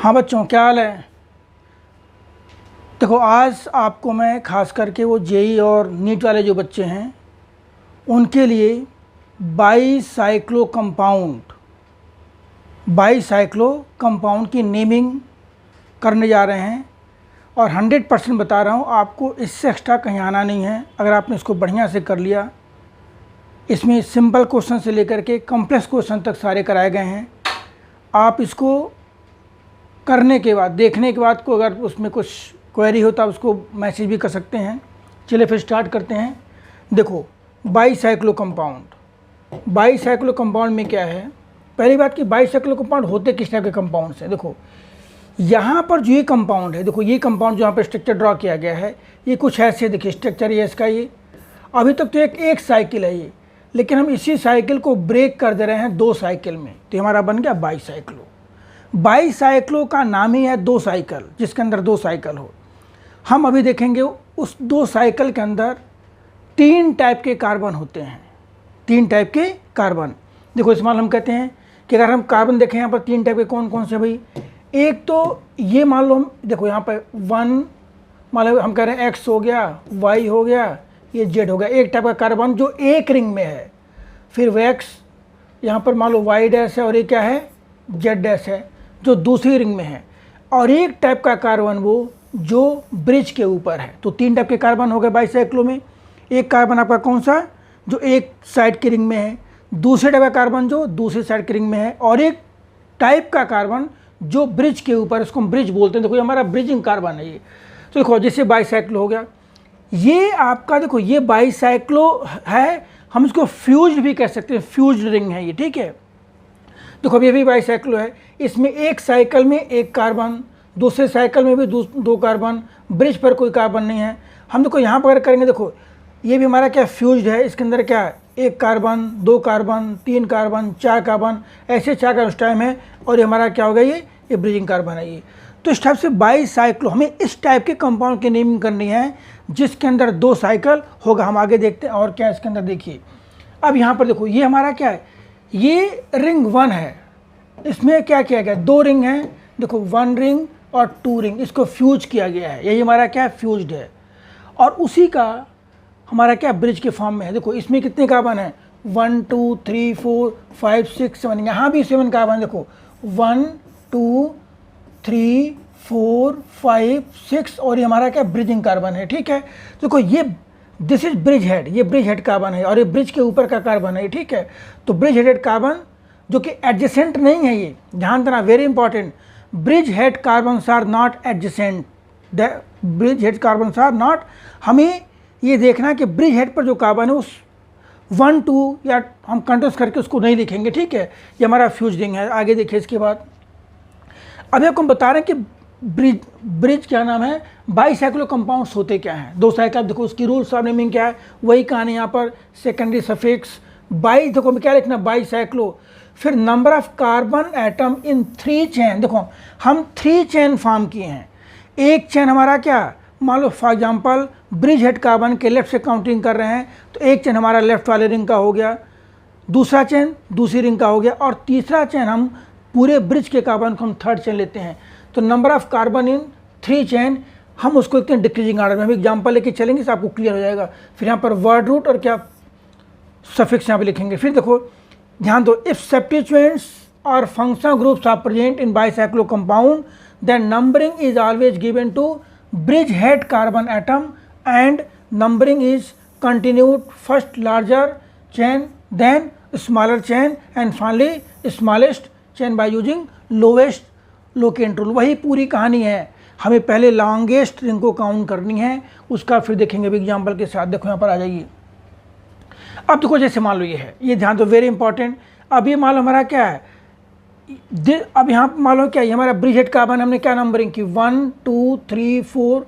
हाँ बच्चों, क्या हाल है। देखो, आज आपको मैं खास करके वो जेई और नीट वाले जो बच्चे हैं उनके लिए बाईसाइक्लो कंपाउंड की नेमिंग करने जा रहे हैं। और 100% बता रहा हूँ, आपको इससे एक्स्ट्रा कहीं आना नहीं है। अगर आपने इसको बढ़िया से कर लिया, इसमें सिंपल क्वेश्चन से लेकर के कॉम्प्लेक्स क्वेश्चन तक सारे कराए गए हैं। आप इसको करने के बाद, देखने के बाद को अगर उसमें कुछ क्वेरी हो तो आप उसको मैसेज भी कर सकते हैं। चलिए फिर स्टार्ट करते हैं। देखो, बाईसाइक्लो कंपाउंड में क्या है। पहली बात कि बाईसाइक्लो कंपाउंड होते किस टाइप के कंपाउंड हैं। देखो, यहाँ पर जो ये कंपाउंड है, देखो ये कंपाउंड जो यहाँ पर स्ट्रक्चर ड्रॉ किया गया है, ये कुछ ऐसे देखिए स्ट्रक्चर ये इसका। ये अभी तक तो एक साइकिल है ये, लेकिन हम इसी साइकिल को ब्रेक कर दे रहे हैं 2 साइकिल में, तो हमारा बन गया बाईसाइक्लो का नाम ही है 2 साइकिल, जिसके अंदर 2 साइकिल हो। हम अभी देखेंगे उस 2 साइकिल के अंदर 3 टाइप के कार्बन होते हैं। 3 टाइप के कार्बन। देखो, इसमें हम कहते हैं कि अगर हम कार्बन देखें यहाँ पर 3 टाइप के कौन कौन से भाई। एक तो ये मान लो, हम देखो यहाँ पर 1 मान लो, हम कह रहे हैं X हो गया, Y हो गया, ये Z हो गया। एक टाइप का कार्बन जो एक रिंग में है। फिर X यहाँ पर मान लो Y डैश है और ये क्या है, Z डैश है, जो दूसरी रिंग में है। और एक टाइप का कार्बन वो जो ब्रिज के ऊपर है। तो 3 टाइप के कार्बन हो गए बाईसाइक्लो में। एक कार्बन आपका कौन सा, जो एक साइड की रिंग में है। दूसरे टाइप का कार्बन जो दूसरी साइड की रिंग में है। और एक टाइप का कार्बन जो ब्रिज के ऊपर, इसको हम ब्रिज बोलते हैं। देखो, ये हमारा ब्रिजिंग कार्बन है ये। तो देखो, जैसे बाईसाइक्लो हो गया ये आपका। देखो, ये बाईसाइक्लो है, हम इसको फ्यूज्ड भी कह सकते हैं। फ्यूज्ड रिंग है ये, ठीक है। देखो, अब ये भी बाईसाइक्लो है। इसमें एक साइकिल में एक कार्बन, दूसरे साइकिल में भी 2 कार्बन, ब्रिज पर कोई कार्बन नहीं है। हम देखो यहाँ पर करेंगे, देखो ये भी हमारा क्या फ्यूज्ड है। इसके अंदर क्या है, 1 कार्बन, 2 कार्बन, 3 कार्बन, 4 कार्बन, ऐसे 4 कार्बन उस टाइम है। और ये हमारा क्या होगा, ये ब्रिजिंग कार्बन है ये। तो इस टाइप से बाईसाइक्लो, हमें इस टाइप के कंपाउंड की नेमिंग करनी है जिसके अंदर 2 साइकिल होगा। हम आगे देखते हैं और क्या इसके अंदर। देखिए, अब यहाँ पर देखो, ये हमारा क्या है, ये रिंग 1 है। इसमें क्या किया गया, 2 रिंग हैं। देखो, 1 रिंग और 2 रिंग, इसको फ्यूज किया गया है। यही हमारा क्या है, फ्यूज्ड है। और उसी का हमारा क्या ब्रिज के फॉर्म में है। देखो, इसमें कितने कार्बन है, 1 2 3 4 5 6 7। यहाँ भी 7 कार्बन। देखो, 1 2 3 4 5 6। और ये हमारा क्या ब्रिजिंग कार्बन है, ठीक है। देखो, ये दिस इज ब्रिज हेड, ये ब्रिज हेड कार्बन है। और ये ब्रिज के ऊपर का कार्बन है, ठीक है। तो ब्रिज हेडेड कार्बन जो कि एडजेसेंट नहीं है, ये ध्यान देना, very important. Bridgehead carbons are not adjacent. Bridgehead carbons are not. हमें ये देखना है कि ब्रिज हेड पर जो कार्बन है उस 1 2 या हम कंट्रोस करके उसको नहीं लिखेंगे, ठीक है। ये हमारा फ्यूज रिंग है। आगे देखिए इसके बाद, अभी आपको हम बता रहे हैं कि ब्रिज क्या नाम है, बाईसाइक्लो कंपाउंड्स होते क्या हैं। 2 साइकिल। देखो, उसकी रूल्स ऑफ नेमिंग क्या है, वही कहानी यहाँ पर। सेकेंडरी सफिक्स बाई, देखो हमें क्या लिखना, बाईसाइक्लो। फिर number of carbon atom in 3 chain. देखो, हम 3 चेन फॉर्म किए हैं। एक चेन हमारा क्या, मान लो for example bridge head carbon के लेफ्ट से काउंटिंग कर रहे हैं, तो एक चेन हमारा लेफ्ट वाले रिंग का हो गया, दूसरा चेन दूसरी रिंग का हो गया, और तीसरा चेन हम पूरे ब्रिज के कार्बन को हम 3rd चेन लेते हैं। तो number of carbon in 3 chain, हम उसको लिखते हैं डिक्रीजिंग ऑर्डर में। हम एग्जाम्पल लेके चलेंगे तो आपको क्लियर हो जाएगा। फिर यहाँ पर वर्ड रूट और क्या सफिक्स यहाँ पे लिखेंगे। फिर देखो, ध्यान दो, इफ सब्स्टिट्यूएंट्स और functional groups are present in bicyclo compound, then numbering is always given to bridge head carbon atom and numbering is continued first larger chain, then smaller chain and finally smallest chain by using lowest locant rule. वही पूरी कहानी है। हमें पहले longest ring को count करनी है, उसका फिर देखेंगे अभी एग्जाम्पल के साथ। देखो यहाँ पर आ जाइए। अब देखो, जैसे मान लो ये है, ये ध्यान दो, वेरी इंपॉर्टेंट। अब ये मान लो हमारा क्या है, अब यहाँ मान लो क्या है, हमारा ब्रिज हेड कार्बन, हमने क्या नंबरिंग की, 1 2 3 4,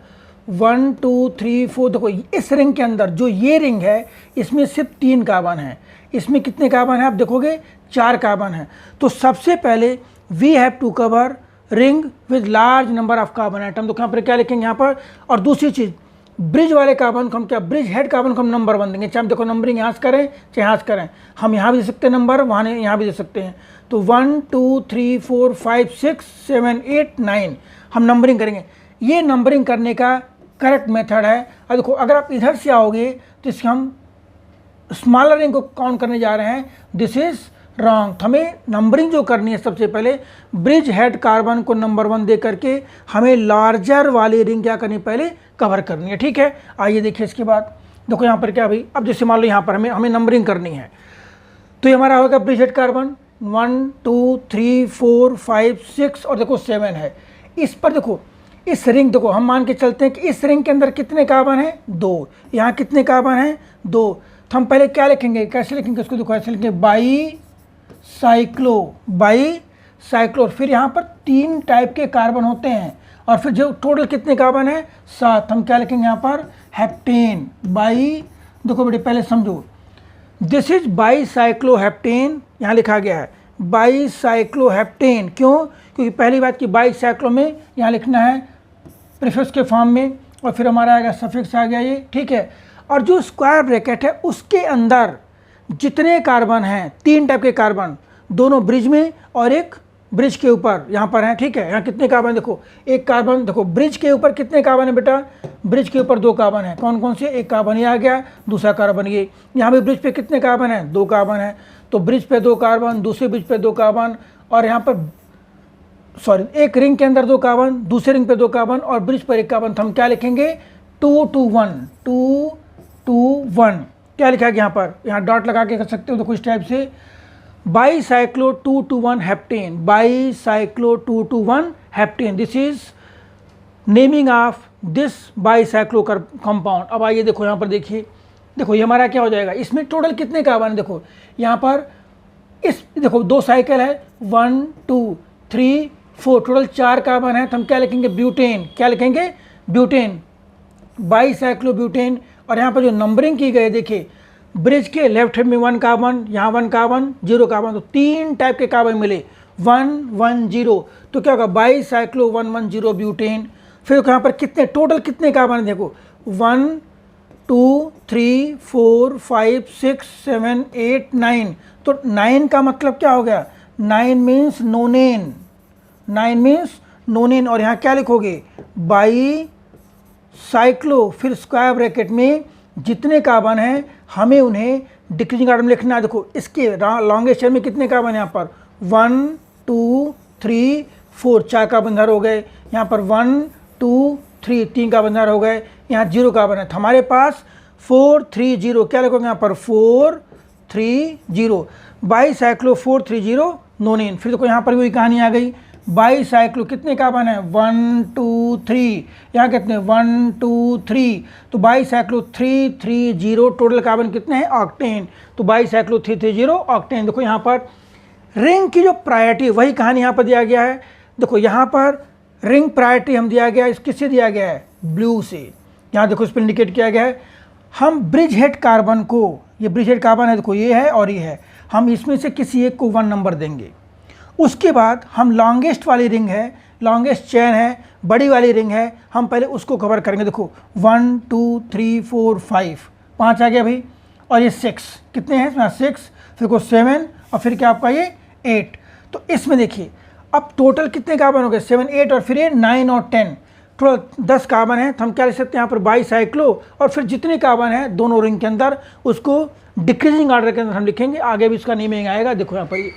1 2 3 4। देखो, इस रिंग के अंदर जो ये रिंग है, इसमें सिर्फ 3 कार्बन है। इसमें कितने कार्बन है आप देखोगे, 4 कार्बन है। तो सबसे पहले we have to cover ring with large number of carbon atom. तो यहाँ पर क्या लिखेंगे यहाँ पर। और दूसरी चीज़, ब्रिज वाले कार्बन को हम क्या, ब्रिज हेड कार्बन को हम नंबर 1 देंगे, चाहे हम देखो नंबरिंग यहाँ से करें चाहे यहाँ से करें, हम यहाँ भी दे सकते हैं नंबर, वहाँ यहाँ भी दे सकते हैं। तो 1 2 3 4 5 6 7 8 9 हम नंबरिंग करेंगे। ये नंबरिंग करने का करेक्ट मेथड है। और देखो अगर आप इधर से आओगे तो इसके हम स्मॉलर रिंग को काउंट करने जा रहे हैं, दिस इज रॉन्ग। हमें नंबरिंग जो करनी है सबसे पहले ब्रिज हेड कार्बन को नंबर 1 दे करके हमें लार्जर वाली रिंग क्या करनी, पहले कवर करनी है, ठीक है। आइए देखिए इसके बाद देखो यहाँ पर क्या भाई, अब जैसे मान लो यहाँ पर हमें नंबरिंग करनी है, तो ये हमारा होगा ब्रिज हेड कार्बन 1 2 3 4 5 6 और देखो 7 है। इस पर देखो इस रिंग, देखो हम मान के चलते हैं कि इस रिंग के अंदर कितने कार्बन है, 2, यहाँ कितने कार्बन है, 2। तो हम पहले क्या लिखेंगे, कैसे लिखेंगे इसको, देखो ऐसे लिखेंगे बाई साइक्लो, फिर यहाँ पर 3 टाइप के कार्बन होते हैं और फिर जो टोटल कितने कार्बन है 7, हम क्या लिखेंगे यहाँ पर हेप्टेन बाई, देखो बेटे पहले समझो, दिस इज बाई साइक्लोहेप्टेन, यहाँ लिखा गया है बाई साइक्लोहेप्टेन। क्यों, क्योंकि पहली बात कि बाई साइक्लो में यहाँ लिखना है प्रीफिक्स के फॉर्म में और फिर हमारा आएगा सफिक्स आ गया ये, ठीक है। और जो स्क्वायर ब्रैकेट है उसके अंदर जितने कार्बन हैं, 3 टाइप के कार्बन, दोनों ब्रिज में और एक ब्रिज के ऊपर यहाँ पर है, ठीक है। यहाँ कितने कार्बन देखो, एक कार्बन देखो ब्रिज के ऊपर कितने कार्बन है बेटा, ब्रिज के ऊपर 2 कार्बन है, कौन कौन से, एक कार्बन ये आ गया, दूसरा कार्बन ये, यहाँ भी ब्रिज पे कितने कार्बन है, 2 कार्बन है, तो ब्रिज पे 2 कार्बन, दूसरे ब्रिज पे 2 कार्बन, और यहाँ पर सॉरी एक रिंग के अंदर 2 कार्बन, दूसरे रिंग पे 2 कार्बन और ब्रिज पर 1 कार्बन। तो हम क्या लिखेंगे 2 2 1 क्या लिखा है यहाँ पर, यहाँ डॉट लगा के कर सकते हो तो कुछ टाइप से by cyclo 2 2 1 heptane, by cyclo 2 2 1 heptane, this is naming of this by cyclo compound. अब आइए देखो यहाँ पर देखिए, देखो ये हमारा क्या हो जाएगा, इसमें टोटल कितने कार्बन है, देखो यहाँ पर इस देखो 2 साइकिल है 1 2 3 4, टोटल 4 कार्बन है, तो हम क्या लिखेंगे ब्यूटेन, क्या लिखेंगे ब्यूटेन, बाई साइक्लो ब्यूटेन। और यहाँ पर जो नंबरिंग की गई देखिए, ब्रिज के लेफ्ट हैंड में 1 कार्बन, यहाँ 1 कार्बन 0 कार्बन, तो 3 टाइप के कार्बन मिले 1 1 0, तो क्या होगा बाई साइक्लो 1 1 0 ब्यूटेन। फिर यहाँ पर कितने टोटल कितने कार्बन है देखो 1 2 3 4 5 6 7 8 9, तो 9 का मतलब क्या हो गया, 9 मीन्स नोनेन, 9 मीन्स नोनेन। और यहाँ क्या लिखोगे बाई साइक्लो, फिर स्क्वायर ब्रैकेट में जितने कार्बन हैं हमें उन्हें डिक्रीजिंग ऑर्डर में लिखना है। देखो इसके लॉन्गेस्ट चेन में कितने कार्बन हैं, यहाँ पर 1 2 3 4 4 कार्बन इधर हो गए, यहाँ पर 1 2 3 3 कार्बन इधर हो गए, यहाँ 0 कार्बन है, तो हमारे पास 4 3 0 क्या लिखोगे यहाँ पर 4 3 0 बाई साइक्लो 4 3 0 नोनेन। फिर देखो यहाँ पर वही कहानी आ गई, बाई साइक्लो कितने कार्बन है 1 2 3, यहाँ कितने 1 2 3, तो बाई साइक्लो 3 3 0, टोटल कार्बन कितने हैं ऑक्टेन, तो बाई साइक्लो 3 3 0 ऑक्टेन। देखो यहाँ पर रिंग की जो प्रायोरिटी वही कहानी यहाँ पर दिया गया है, देखो यहाँ पर रिंग प्रायोरिटी हम दिया गया है, किससे दिया गया है ब्लू से, यहाँ देखो इस पर इंडिकेट किया गया है। हम ब्रिज हेड कार्बन को, ये ब्रिज हेड कार्बन है देखो ये है और ये है, हम इसमें से किसी एक को 1 नंबर देंगे। उसके बाद हम लॉन्गेस्ट वाली रिंग है, लॉन्गेस्ट चेन है, बड़ी वाली रिंग है, हम पहले उसको कवर करेंगे। देखो 1 2 3 4 5 आ गया भाई, और ये 6 कितने हैं इसमें 6, फिर को 7 और फिर क्या आपका ये 8। तो इसमें देखिए अब टोटल कितने कार्बन हो गए 7 8 और फिर ये 9 और 10, टोटल 10 कार्बन है। तो हम क्या लिख सकते हैं यहाँ पर बाई साइक्लो और फिर जितने कार्बन है दोनों रिंग के अंदर उसको डिक्रीजिंग ऑर्डर के अंदर हम लिखेंगे, आगे भी इसका नेमिंग आएगा। देखो यहाँ पर ये,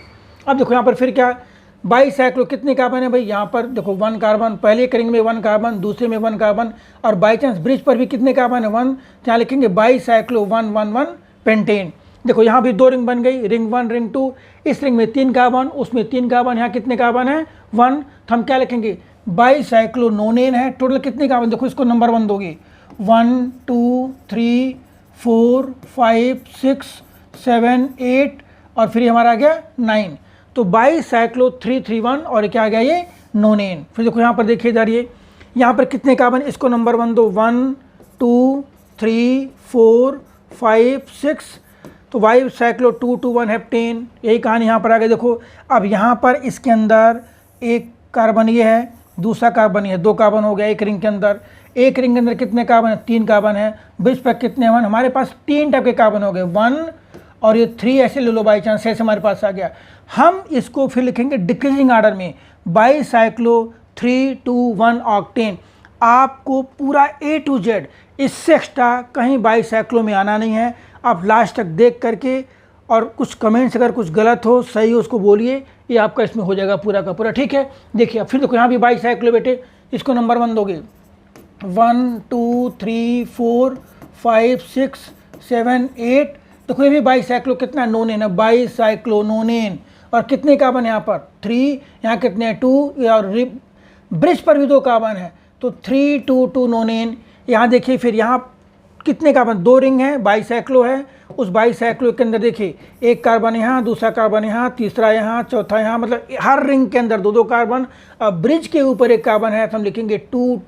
अब देखो यहाँ पर फिर क्या बाई साइक्लो कितने कार्बन है भाई, यहाँ पर देखो 1 कार्बन, पहले एक रिंग में 1 कार्बन, दूसरे में 1 कार्बन, और बाई चांस ब्रिज पर भी कितने कार्बन है 1, तो यहाँ लिखेंगे बाई साइक्लो 1 1 1 पेंटेन। देखो यहाँ भी 2 रिंग बन गई, रिंग 1 रिंग 2, इस रिंग में 3 कार्बन, उसमें 3 कार्बन, यहाँ कितने कार्बन है 1, तो हम क्या लिखेंगे बाई साइक्लो नोनेन है, टोटल कितने कार्बन, देखो इसको नंबर 1 दोगे 1 2 3 4 5 6 7 8 और फिर हमारा आ गया 9, तो बाई साइक्लो 3 3 1 और क्या आ गया ये नोनेन। फिर देखो यहाँ पर देखिए इधर ये, यहाँ पर कितने कार्बन, इसको नंबर 1 दो 1 2 3 4 5 6, तो बाई साइक्लो 2 2 1 हेप्टेन, यही कहानी यहाँ पर आ गई। देखो अब यहाँ पर इसके अंदर एक कार्बन ये है, दूसरा कार्बन ये है, 2 कार्बन हो गया एक रिंग के अंदर, एक रिंग के अंदर कितने कार्बन है, 3 कार्बन है, ब्रिज पर कितने 1, हमारे पास 3 टाइप के कार्बन हो गए, 1 और ये 3 ऐसे ले लो बाई चांस, ऐसे हमारे पास आ गया। हम इसको फिर लिखेंगे डिक्रीजिंग आर्डर में, बाईसाइक्लो 3,2,1 ऑक्टेन। आपको पूरा A to Z इससे एक्स्ट्रा कहीं बाईसाइक्लो में आना नहीं है। आप लास्ट तक देख करके और कुछ कमेंट्स अगर कुछ गलत हो सही हो उसको बोलिए, ये आपका इसमें हो जाएगा पूरा का पूरा, ठीक है। देखिए फिर देखो यहाँ भी बाईसाइक्लो बेटे, इसको नंबर 1 दोगे, 1 2 3 4 5 6 7 8, देखो ये भी बाईसाइक्लो कितना नोनेन है, बाईसाइक्लो नोनेन। और कितने कार्बन यहाँ पर 3, यहाँ कितने 2, और ब्रिज पर भी 2 कार्बन है, तो 3 2 2 नोनेन। यहाँ देखिए फिर यहाँ कितने कार्बन, 2 रिंग है, बाईसाइक्लो है। उस बाईसाइक्लो के अंदर देखिए एक कार्बन यहाँ, दूसरा कार्बन यहाँ, तीसरा यहाँ, चौथा यहाँ, मतलब हर रिंग के अंदर 2 कार्बन। ब्रिज के ऊपर एक कार्बन है, तो हम लिखेंगे 2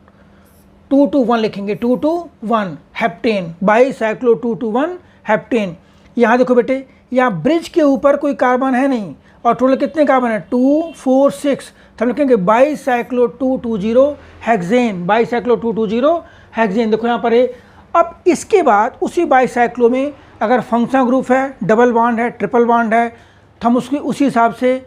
to 1 लिखेंगे, 2 to 1 heptane, bicyclo 2 to 1 heptane. यहाँ देखो बेटे, यहाँ ब्रिज के ऊपर कोई कार्बन है नहीं, और टोटल कितने कार्बन है 2 4 6, तो हम लिखेंगे बाईसाइक्लो 220 हेक्सेन, बाईसाइक्लो 220 हेक्सेन। देखो यहाँ पर है। अब इसके बाद उसी बाईसाइक्लो में अगर फंक्शनल ग्रुप है, डबल बॉन्ड है, ट्रिपल बॉन्ड है, तो हम उसके उसी हिसाब से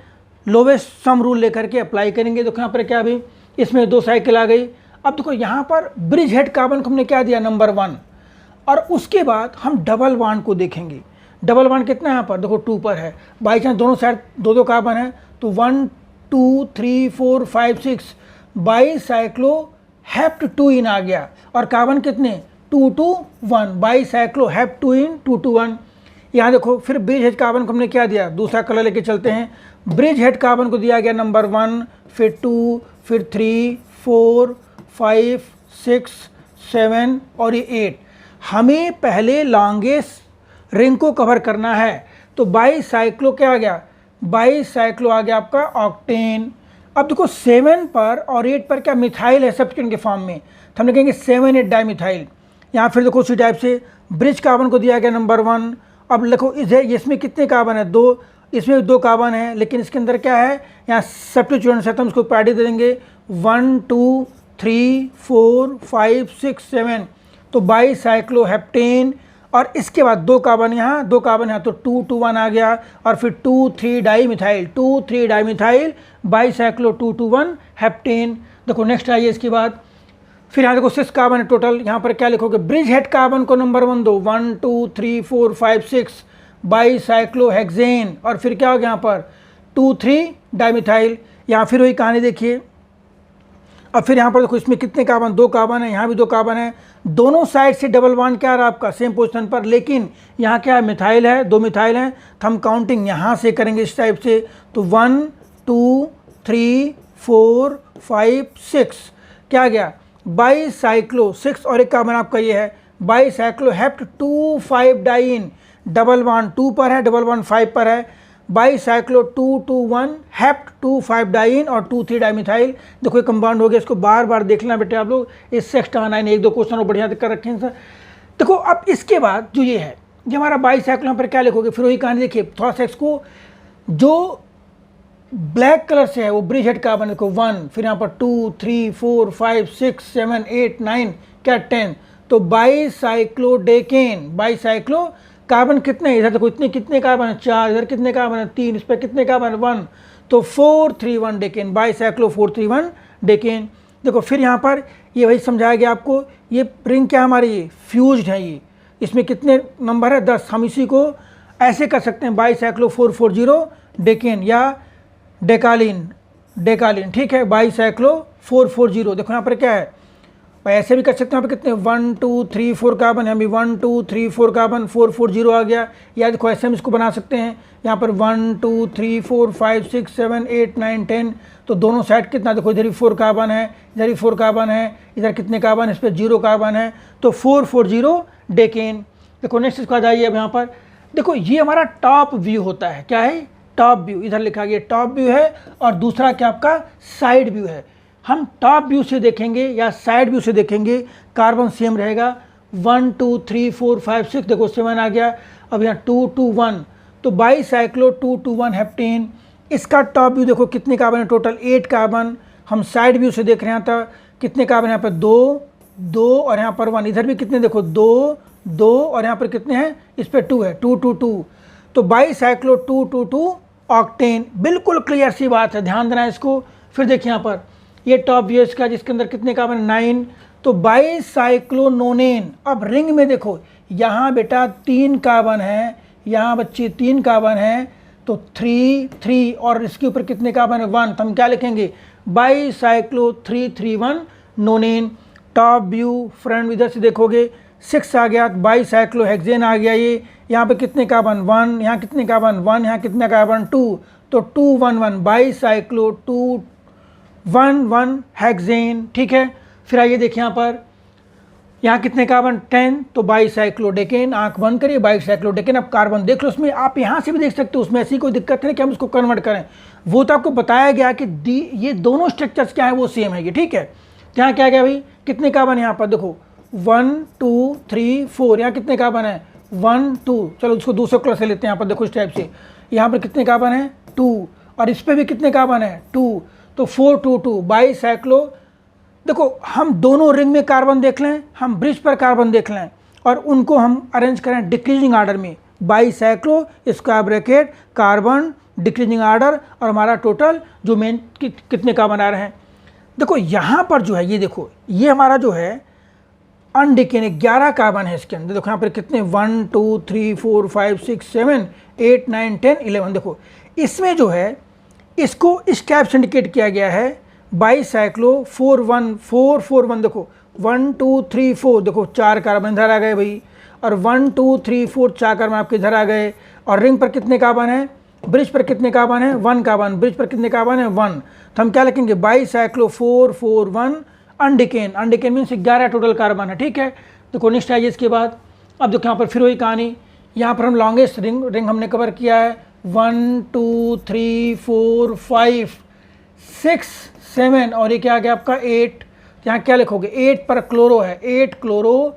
लोवेस्ट सम रूल लेकर के अप्लाई करेंगे। देखो यहाँ पर क्या, अभी इसमें 2 साइकिल आ गई। अब देखो यहाँ पर ब्रिज हेड कार्बन को हमने क्या दिया, नंबर 1, और उसके बाद हम डबल बॉन्ड को देखेंगे। डबल बॉन्ड कितना है यहाँ पर, देखो 2 पर है, बाई चांस दोनों साइड 2 कार्बन है, तो 1 2 3 4 5 6 बाईसाइक्लो हेप्ट 2 इन आ गया, और कार्बन कितने 2 to 1, bicyclo hept 2 in 2 to 1। यहाँ देखो फिर ब्रिज हेड कार्बन को हमने क्या दिया, दूसरा कलर लेके चलते हैं। ब्रिज हेड कार्बन को दिया गया नंबर 1, फिर 2, फिर 3 4 5 6 7 और ये 8। हमें पहले लॉन्गेस्ट रिंग को कवर करना है, तो बाईसाइक्लो क्या आ गया, बाईसाइक्लो आ गया आपका ऑक्टेन। अब देखो 7 पर और 8 पर क्या मिथाइल है सब्स्टिट्यूएंट के फॉर्म में, तो हम लिखेंगे 7 8 डाईमिथाइल। यहाँ फिर देखो उसी टाइप से ब्रिज कार्बन को दिया गया नंबर 1। अब देखो इसमें कितने कार्बन है, 2, इसमें भी 2 कार्बन है, लेकिन इसके अंदर क्या है, यहाँ सब्स्टिट्यूएंट्स है, तो हम इसको पैडी दे देंगे 1 2 3 4 5 6 7, तो बाईसाइक्लो हेप्टेन। और इसके बाद 2 कार्बन यहाँ, 2 कार्बन यहाँ, तो 2 to 1 आ गया, और फिर 2 3 dimethyl, 2 3 dimethyl, bicyclo 2 to 1 heptane. देखो नेक्स्ट आइए इसके बाद, फिर यहाँ देखो 6 कार्बन है टोटल। यहाँ पर क्या लिखोगे, ब्रिज हेड कार्बन को नंबर 1 दो, 1 2 3 4 5 6 बाईसाइक्लो हेक्सेन, और फिर क्या हो गया यहाँ पर 2 3 डाईमिथाइल। यहाँ फिर वही कहानी देखिए। अब फिर यहाँ पर देखो इसमें कितने कार्बन, 2 कार्बन है, यहाँ भी 2 कार्बन है, दोनों साइड से डबल बॉन्ड क्या रहा आपका सेम पोजीशन पर, लेकिन यहाँ क्या है, मिथाइल है, 2 मिथाइल हैं, तो हम काउंटिंग यहाँ से करेंगे इस टाइप से, तो 1 2 3 4 5 6 क्या आ गया, बाईसाइक्लो 6 और एक कार्बन आपका ये है bicyclo hept 2 5 diene, double bond 2 पर है, डबल बॉन्ड 5 पर है, बाईसाइक्लो 2 to 1 हेप्ट 2 5 डाइन और 2 3 डाईमिथाइल। देखो ये कंपाउंड हो गया, इसको बार बार देखना बेटे आप लोग, इससे एक्स्ट्रा आना है, 1-2 क्वेश्चन और बढ़िया कर रखे हैं सर। देखो अब इसके बाद जो ये है, जो हमारा बाईसाइक्लो यहाँ पर क्या लिखोगे, फिर वही कहानी देखिए, थोड़ा सा इसको जो ब्लैक कलर से है वो ब्रिज हेड कार्बन देखो 1, फिर यहाँ पर 2 3 4 5 6 7 8 9 क्या 10, तो बाईसाइक्लोडेकेन, बाईसाइक्लो कार्बन कितने, इधर देखो इतने कितने कार्बन है 4, इधर कितने कार्बन है 3, इस पर कितने कार्बन है 1, तो 431 डेकेन, बाईसाइक्लो 431 डेकेन। देखो फिर यहाँ पर ये वही समझाया गया आपको, ये रिंग क्या हमारी ये फ्यूज्ड है, ये इसमें कितने नंबर है 10, हम इसी को ऐसे कर सकते हैं बाईसाइक्लो 440 डेकेन या डेकालिन, डेकालिन ठीक है, बाईसाइक्लो 440। देखो यहाँ पर क्या है, ऐसे भी कर सकते हैं, यहाँ पे कितने 1 2 3 4 कार्बन है, अभी 1 2 3 4 कार्बन 440 आ गया, या देखो ऐसे हम इसको बना सकते हैं, यहाँ पर 1 2 3 4 5 6 7 8 9 10, तो दोनों साइड कितना देखो, इधर भी 4 कार्बन है, इधर भी 4 कार्बन है, इधर कितने कार्बन है, इस पर 0 कार्बन है, तो 440 डेकेन। देखो नेक्स्ट इसके बाद आइए अब यहाँ पर देखो, ये हमारा टॉप व्यू होता है, क्या है टॉप व्यू, इधर लिखा गया टॉप व्यू है, और दूसरा क्या आपका साइड व्यू है। हम टॉप व्यू से देखेंगे या साइड व्यू से देखेंगे, कार्बन सेम रहेगा, 1 2 3 4 5 6 देखो 7 आ गया, अब यहाँ 2 2 1, तो बाईसाइक्लो 2 to 1 हेप्टेन। इसका टॉप व्यू देखो कितने कार्बन है, टोटल 8 कार्बन। हम साइड व्यू से देख रहे हैं था कितने कार्बन यहाँ पर 2 2 और यहाँ पर 1, इधर भी कितने देखो 2 2 और यहाँ पर कितने हैं, इस पर 2 है, 2 2 2, तो बाईसाइक्लो 2 2 2 ऑक्टेन। बिल्कुल क्लियर सी बात है, ध्यान देना इसको। फिर देखिए यहाँ पर ये टॉप व्यू इसका, जिसके अंदर कितने कार्बन 9, तो बाईसाइक्लोनोनेन। अब रिंग में देखो यहाँ बेटा 3 कार्बन है, यहाँ बच्चे 3 कार्बन है, तो 3 3 और इसके ऊपर कितने कार्बन है 1, तो हम क्या लिखेंगे बाईसाइक्लो 331 नोनेन। टॉप व्यू फ्रंट इधर से देखोगे 6 आ गया, बाईसाइक्लोहेक्सेन आ गया ये। यहाँ पे कितने कार्बन 1, यहाँ कितने कार्बन 1, यहाँ कितने कार्बन 2, तो 2 1 1 बाईसाइक्लो 2 1 1 हेक्सेन। ठीक है, फिर आइए देखिए यहाँ पर, यहाँ कितने कार्बन 10, तो बाईसाइक्लोडेकेन। आंख बंद करिए, बाईसाइक्लोडेकेन। अब कार्बन देख लो उसमें, आप यहाँ से भी देख सकते हो, उसमें ऐसी कोई दिक्कत नहीं कि हम इसको कन्वर्ट करें, वो तो आपको बताया गया कि ये दोनों स्ट्रक्चर्स क्या है वो सेम है ये। ठीक है, यहाँ क्या गया भाई, कितने कार्बन यहाँ पर देखो 1 2 3 4, यहाँ कितने कार्बन है 1 2, चलो उसको दूसरे कलर से लेते हैं। यहाँ पर देखो इस टाइप से, यहाँ पर कितने कार्बन है 2, और इस पर भी कितने कार्बन है 2, तो 4 2 2 बाईसाइक्लो। देखो हम दोनों रिंग में कार्बन देख लें, हम ब्रिज पर कार्बन देख लें, और उनको हम अरेंज करें डिक्रीजिंग आर्डर में, bicyclo square bracket carbon decreasing order, और हमारा टोटल जो मेन कितने कार्बन आ रहे हैं। देखो यहाँ पर जो है ये देखो, ये हमारा जो है अनडिकेन 11 कार्बन है इसके अंदर। देखो यहाँ पर कितने 1 2 3 4 5 6 7 8 9 10 11। देखो इसमें जो है इसको इस टाइप से इंडिकेट किया गया है बाईसाइक्लो 4 1 4 4 1। देखो 1 2 3 4, देखो 4 कार्बन इधर आ गए भाई, और 1 2 3 4 4 कार्बन आपके इधर आ गए। और रिंग पर कितने कार्बन है, ब्रिज पर कितने कार्बन है 1 कार्बन, ब्रिज पर कितने कार्बन है 1, तो हम क्या लिखेंगे बाईसाइक्लो 4 4 1 अनडिकेन। अनडिकेन मीन्स 11 टोटल कार्बन है। ठीक है, देखो नेक्स्ट आइए इसके बाद। अब देखो यहाँ पर फिर वही कहानी, यहाँ पर हम लॉन्गेस्ट रिंग हमने कवर किया है 1 2 3 4 5 6 7, और ये क्या आ गया आपका 8। यहाँ क्या लिखोगे 8 पर क्लोरो है, 8 क्लोरो,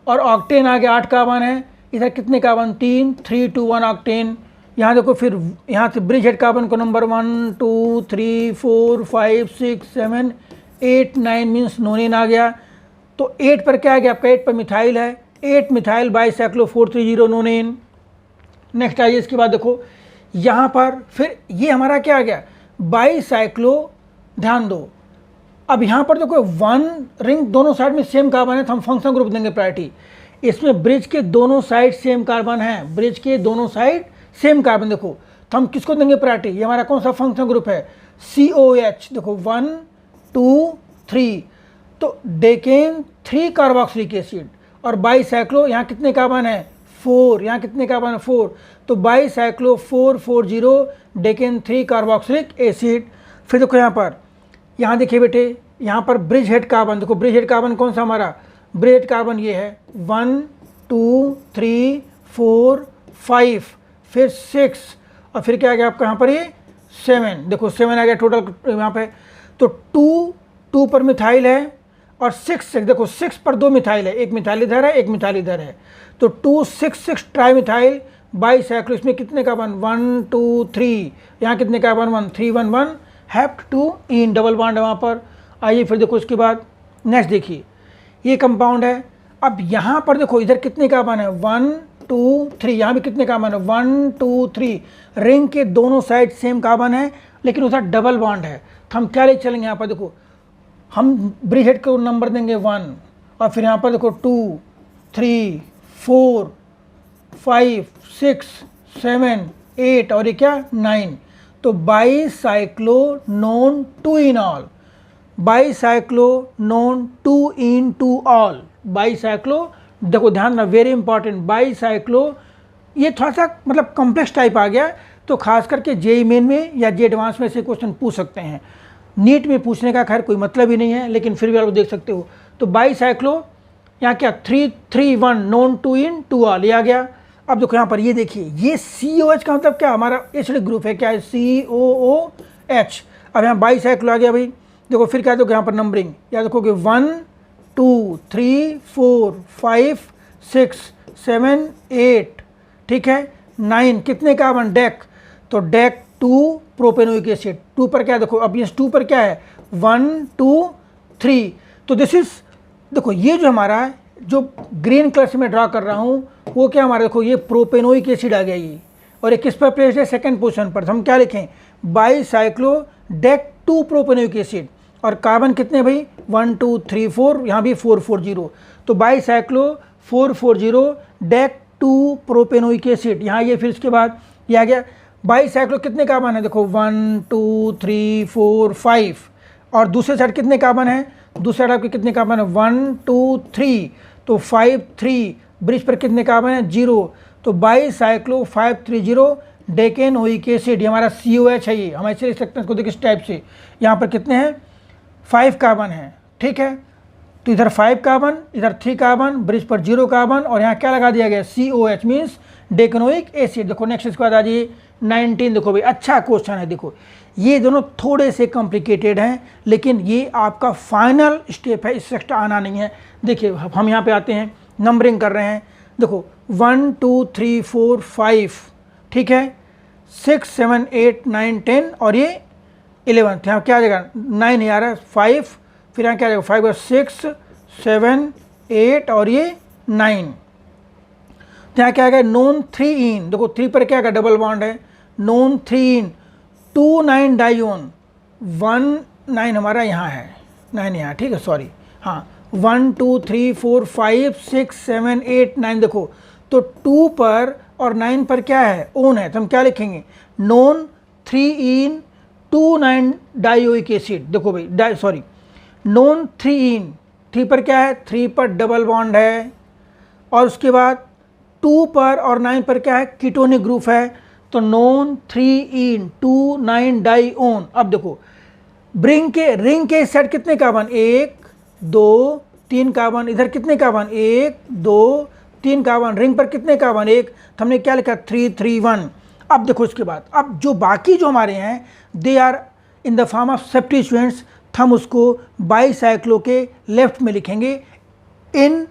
और ऑक्टेन आ गया 8 कार्बन है, इधर कितने कार्बन 3 3 2 1 ऑक्टेन। यहाँ देखो फिर यहाँ से ब्रिज हेड कार्बन को नंबर 1 2 3 4 5 6 7 8 9 मीन्स नोनिन आ गया। तो 8 पर क्या आ गया आपका, 8 पर मिथाइल है, 8 मिथाइल बाईसाइक्लो 430 नोनिन। नेक्स्ट आइए इसके बाद देखो यहाँ पर फिर ये हमारा क्या आ गया बाईसाइक्लो। ध्यान दो, अब यहाँ पर देखो 1 रिंग दोनों साइड में सेम कार्बन है, तो हम फंक्शन ग्रुप देंगे प्रायोरिटी। इसमें ब्रिज के दोनों साइड सेम कार्बन है, ब्रिज के दोनों साइड सेम कार्बन, देखो तो हम किसको देंगे प्रायोरिटी, ये हमारा कौन सा फंक्शन ग्रुप है COH। देखो 1 2 3, तो डेकेन 3 कार्बोक्सिलिक एसिड, और बाईसाइक्लो यहाँ कितने कार्बन है 4, यहाँ कितने कार्बन है 4, तो बाईसाइक्लो 440 डेकेन 3 कार्बोक्सिलिक एसिड। फिर देखो यहाँ देखिए बेटे, यहाँ पर ब्रिज हेड कार्बन, देखो ब्रिज हेड कार्बन कौन सा हमारा, ब्रिज हेड कार्बन ये है 1 2 3 4 5, फिर 6, और फिर क्या आ गया आपका यहाँ पर ये 7। देखो 7 आ गया टोटल यहाँ पे। तो 2 पर मिथाइल है, और 6 देखो 6 पर 2 मिथाइल है, एक मिथाइल इधर है एक मिथाइल इधर है, तो 2 6 6 ट्राई मिथाइल बाईसाइक्लो। इसमें कितने कार्बन 1 2 3, यहाँ कितने carbon 1 3 1 1 hept two ene, double bond है वहाँ पर। आइए फिर देखो इसके बाद नेक्स्ट देखिए, ये कंपाउंड है। अब यहाँ पर देखो इधर कितने कार्बन है 1 2 3, यहाँ भी कितने कार्बन है 1 2 3, रिंग के दोनों साइड सेम कार्बन है, लेकिन उधर डबल बॉन्ड है, तो हम क्या ले चलेंगे यहाँ पर देखो, हम ब्रिज हेड को नंबर देंगे 1, और फिर यहाँ पर देखो 2 3 4 5 6 7 8, और ये क्या 9, तो bicyclo known 2 in all, bicyclo known 2 in 2 all, bicyclo. देखो ध्यान ना, वेरी इंपॉर्टेंट, बाईसाइक्लो ये थोड़ा सा मतलब कॉम्प्लेक्स टाइप आ गया, तो खास करके जेई मेन में या जे एडवांस में से क्वेश्चन पूछ सकते हैं। नीट में पूछने का खैर कोई मतलब ही नहीं है, लेकिन फिर भी आप देख सकते हो। तो बाईसाइक्लो यहाँ क्या 3 3 1 नोन 2 इन 2 ऑल, ये आ गया। अब देखो यहाँ पर ये देखिए, ये COH का मतलब क्या, हमारा एसिडिक ग्रुप है, क्या है COOH। अब यहाँ बाईसाइक्लो आ गया भाई। देखो फिर क्या देखो यहाँ पर नंबरिंग, या देखोगे 1 2 3 4 5 6 7 8, ठीक है 9, कितने कार्बन डेक, तो डेक 2 प्रोपेनोइक एसिड। 2 पर क्या देखो, अब ये 2 पर क्या है 1 2 3, तो दिस इज देखो ये जो हमारा है, जो ग्रीन कलर से मैं ड्रा कर रहा हूँ वो क्या हमारा, देखो ये प्रोपेनोइक एसिड आ गया ये, और ये किस पर प्लेस्ड है, सेकंड पोजीशन पर। तो हम क्या लिखें, बाईसाइक्लोडेक 2 प्रोपेनोइक एसिड, और कार्बन कितने भाई 1 2 3 4, यहाँ भी 440, तो बाईसाइक्लो 440 डेक 2 प्रोपेनोइक एसिड, यहाँ ये फिर इसके बाद ये आ गया। बाईसाइक्लो कितने कार्बन है, देखो 1 2 3 4 5, और दूसरे साइड कितने कार्बन है, दूसरे साइड आपके कितने कार्बन है 1 2 3, तो 5 3, ब्रिज पर कितने कार्बन है 0, तो बाईसाइक्लो 530 डेकेनोइक एसिड, ये हमारा COH है, ये हम ऐसे लिख सकते हैं इसको, देखिए इस टाइप से। यहाँ पर कितने हैं 5 कार्बन है, ठीक है, तो इधर 5 कार्बन, इधर 3 कार्बन, ब्रिज पर 0 कार्बन, और यहाँ क्या लगा दिया गया COH मीन्स डेकेनोइक एसिड। देखो नेक्स्ट इसके बाद आ जाइए 19, देखो भाई अच्छा क्वेश्चन है। देखो ये दोनों थोड़े से कॉम्प्लिकेटेड हैं, लेकिन ये आपका फाइनल स्टेप है, इससे एक्स्ट्रा आना नहीं है। देखिए हम यहाँ पे आते हैं, नंबरिंग कर रहे हैं, देखो 1 2 3 4 5, ठीक है, 6 7 8 9 10, और ये 11, यहाँ क्या आ जाएगा 9 है यार, 5, फिर यहाँ क्या आ जाएगा 5 6 7 8, और ये 9, यहाँ क्या आएगा नॉन 3 इन, देखो 3 पर क्या आएगा डबल बॉन्ड है, नॉन 3 इन 2 9 डाइओन 1 9 हमारा यहाँ है, 9 यहाँ, ठीक है, सॉरी, हाँ 1 2 3 4 5 6 7 8 9, देखो तो 2 पर और 9 पर क्या है ओन है, तो हम क्या लिखेंगे नॉन 3 इन 2 9 डाइओइक एसिड। देखो भाई सॉरी, नॉन 3 इन, 3 पर क्या है 3 पर डबल बॉन्ड है, और उसके बाद 2 पर और 9 पर क्या है कीटोनिक ग्रुप है, तो नॉन 3 इन 2 9 डाइओन। अब देखो रिंग के सेट कितने कार्बन 1 2 3 कार्बन, इधर कितने कार्बन 1 2 3 कार्बन, रिंग पर कितने कार्बन 1, तो हमने क्या लिखा 3 3 1। अब देखो इसके बाद अब जो बाकी जो हमारे हैं they are in the form of substituents, हम उसको बाईसाइक्लो के लेफ्ट में लिखेंगे in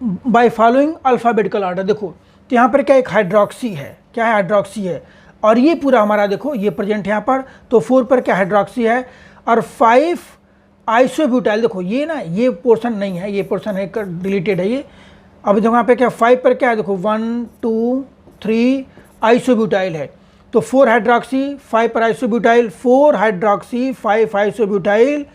by following alphabetical order. देखो तो यहाँ पर क्या एक हाइड्रोक्सी है, क्या है हाइड्रोक्सी है, और ये पूरा हमारा देखो ये प्रेजेंट यहाँ पर, तो 4 पर क्या हाइड्रोक्सी है, और 5 आइसोब्यूटाइल, देखो ये ना ये पोर्शन नहीं है, ये पोर्शन है डिलीटेड है ये। अब देखो यहाँ पे क्या 5 पर क्या है, देखो 1 2 3 आइसोब्यूटाइल है, तो 4 हाइड्रोक्सी 5 पर आइसोब्यूटाइल, 4 हाइड्रोक्सी 5 आइसोब्यूटाइल,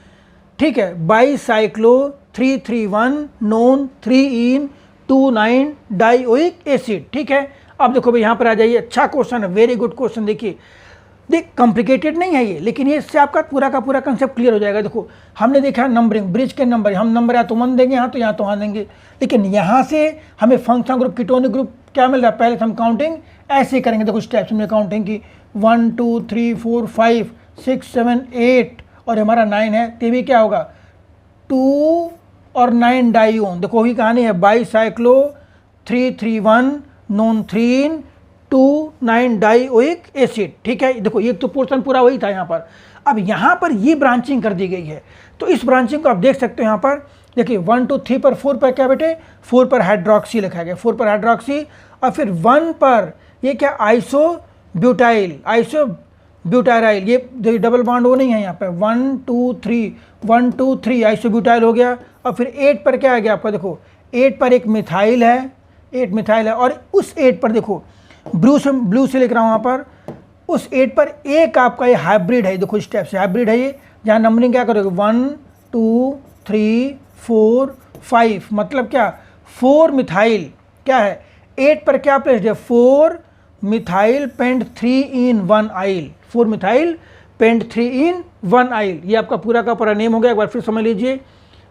ठीक है, बाईसाइक्लो 331 नॉन 3 इन 2 9 डाइओइक एसिड, ठीक है। अब देखो भाई यहाँ पर आ जाइए, अच्छा क्वेश्चन है, वेरी गुड क्वेश्चन। देखिए कॉम्प्लिकेटेड नहीं है ये, लेकिन ये इससे आपका पूरा का पूरा कंसेप्ट क्लियर हो जाएगा। देखो हमने देखा नंबरिंग, ब्रिज के नंबर, हम नंबर या तो 1 देंगे यहाँ, तो यहाँ तो 1 देंगे, लेकिन यहाँ से हमें फंक्शनल ग्रुप कीटोनिक ग्रुप क्या मिल रहा है, पहले हम काउंटिंग ऐसे करेंगे। देखो स्टेप्स में काउंटिंग की 1 2 3 4 5 6 7 8, और हमारा 9 है, तो भी क्या होगा 2 और 9 डाइओन। देखो वही कहानी है, बाईसाइक्लो 331 नॉन 3 इन 2 9 डाइओइक एसिड, ठीक है। देखो ये तो पोर्शन पूरा वही था यहाँ पर। अब यहाँ पर ये ब्रांचिंग कर दी गई है, तो इस ब्रांचिंग को आप देख सकते हो यहाँ पर। देखिए 1 2 3 पर 4 पर क्या बेटे 4 पर हाइड्रोक्सी लिखा गया, 4 पर हाइड्रोक्सी, और फिर 1 पर ये क्या आइसोब्यूटाइल, आइसोब्यूटाइल, ये डबल बॉन्ड वो नहीं है यहाँ पे, 1 2 3 1 2 3 आइसोब्यूटाइल हो गया। और फिर 8 पर क्या आ गया आपका, देखो 8 पर एक मिथाइल है, 8 मिथाइल है, और उस 8 पर देखो ब्लू से लिख रहा हूँ यहाँ पर, उस 8 पर एक आपका ये हाइब्रिड है, देखो स्टेप से हाइब्रिड है ये, जहाँ नंबरिंग क्या करोगे 1 2 3 4 5, मतलब क्या 4 मिथाइल क्या है, 8 पर क्या प्लेस्ड है 4 मिथाइल पेंट 3 इन 1 आइल, 4 मिथाइल पेंट 3 इन 1 आइल, ये आपका पूरा का पूरा नेम हो गया। एक बार फिर समझ लीजिए,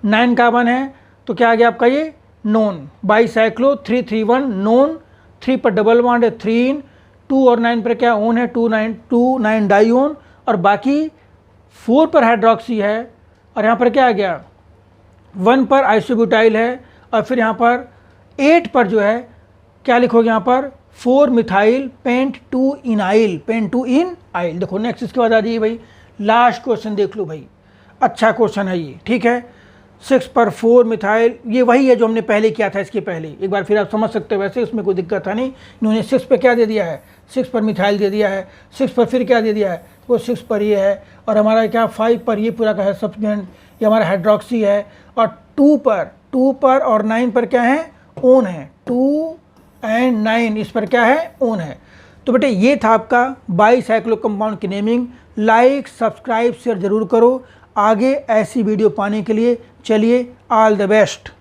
9 कार्बन है, तो क्या आ गया आपका ये नॉन, बाईसाइक्लो 331 नॉन, 3 पर डबल बॉन्ड है 3 इन, 2 और 9 पर क्या ओन है 2 9 डाइओन, और बाकी 4 पर हाइड्रोक्सी है, और यहाँ पर क्या आ गया 1 पर आइसोब्यूटाइल है, और फिर यहाँ पर 8 पर जो है क्या लिखोगे यहाँ पर 4 मिथाइल पेंट 2 इनाइल, पेंट 2 इन आइल। देखो नेक्स्ट इसके बाद आ जाइए भाई, लास्ट क्वेश्चन देख लो भाई, अच्छा क्वेश्चन है ये, ठीक है। 6 पर 4 मिथाइल, ये वही है जो हमने पहले किया था, इसके पहले एक बार फिर आप समझ सकते हो, वैसे उसमें कोई दिक्कत था नहीं। इन्होंने 6 पर क्या दे दिया है, 6 पर मिथाइल दे दिया है, 6 पर फिर क्या दे दिया है, वो 6 पर ये है, और हमारा क्या 5 पर ये पूरा का है सब्सटेंट, ये हमारा हाइड्रोक्सी है, और 2 पर और 9 पर क्या है, ऑन है। 2 एंड 9 इस पर क्या है, ऑन है। तो बेटे ये था आपका बाईसाइक्लो कंपाउंड की नेमिंग। लाइक सब्सक्राइब शेयर जरूर करो आगे ऐसी वीडियो पाने के लिए। चलिए ऑल द बेस्ट।